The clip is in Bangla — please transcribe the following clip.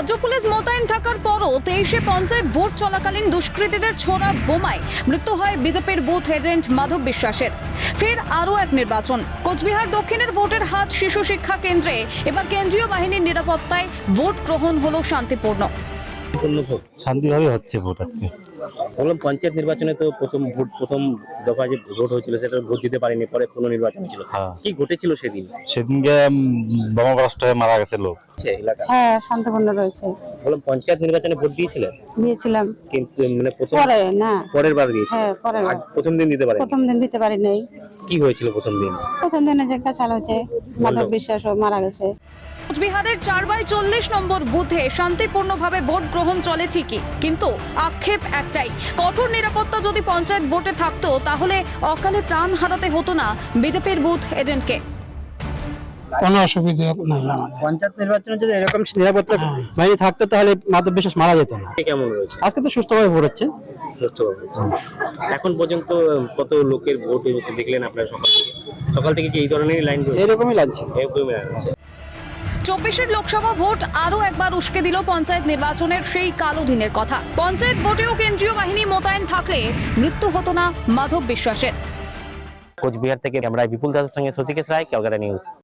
রাজ্য পুলিশ মোতায়েন থাকার পরও 23শে পঞ্চায়েত ভোট চলাকালীন দুষ্কৃতীদের ছোড়া বোমায় মৃত্যু হয় বিজেপির বুথ এজেন্ট মাধব বিশ্বাসের। ফের আরও এক নির্বাচন। কোচবিহার দক্ষিণের ভোটের হাট শিশু শিক্ষা কেন্দ্রে এবার কেন্দ্রীয় বাহিনীর নিরাপত্তায় ভোট গ্রহণ হলো শান্তিপূর্ণ। শান্তিভাবে হচ্ছে ভোট আজকে। বললাম পঞ্চায়েত নির্বাচনে তো প্রথম দফা যে ভোট হয়েছিল সেটা ভোট দিতে পারিনি, পরে পুনর্নির্বাচন ছিল। হ্যাঁ। কি ঘটেছিল সেদিন? সেদিনকে বোমা ব্লাস্ট হয়ে মারা গেছে লোক। এলাকা হ্যাঁ, শান্তিপূর্ণ রয়েছে। বললাম পঞ্চায়েত নির্বাচনে ভোট দিয়েছিলেন? দিয়েছিলাম কিন্তু মানে পরে না। পরের বার দিয়েছিলেন? হ্যাঁ, পরের বার। প্রথম দিন দিতে পারেন? প্রথম দিন দিতে পারি নাই। কি হয়েছিল প্রথম দিন? প্রথম দিনে যে কাঁচাল হয়েছে, মাধব বিশ্বাস মারা গেছে। কোচবিহারের 4/40 নম্বর বুথে শান্তিপূর্ণভাবে ভোট গ্রহণ চলে ঠিকই, কিন্তু আক্ষেপ একটাই, কঠোর নিরাপত্তা যদি পঞ্চায়েত ভোটে থাকতো তাহলে অকালে প্রাণ হারাতে হতো না বিজেপির বুথ এজেন্টকে। কোনো অসুবিধা নাই আমাদের। পঞ্চায়েত নির্বাচনে যদি এরকম নিরাপত্তা বাহিনী থাকতো তাহলে মাধব বিশ্বাস মারা যেত না। কেমন রয়েছে? আজকে তো সুস্থভাবে ভোট হচ্ছে। এখন পর্যন্ত কত লোকের ভোট হয়েছে দেখলেন আপনারা? সকাল থেকে কি এই ধরনের লাইন? এরকমই লাগছে। 24-এর লোকসভা ভোট আরও একবার উস্কে দিল পঞ্চায়েত নির্বাচনের সেই কালো দিনের কথা। পঞ্চায়েত ভোটেও কেন্দ্রীয় বাহিনী মোতায়েন থাকলে মৃত্যু হতো না মাধব বিশ্বাসের। কোচবিহার থেকে আমরা বিপুল দাসের সঙ্গে শশীকেশ রায়, ক্যালকাটা নিউজ।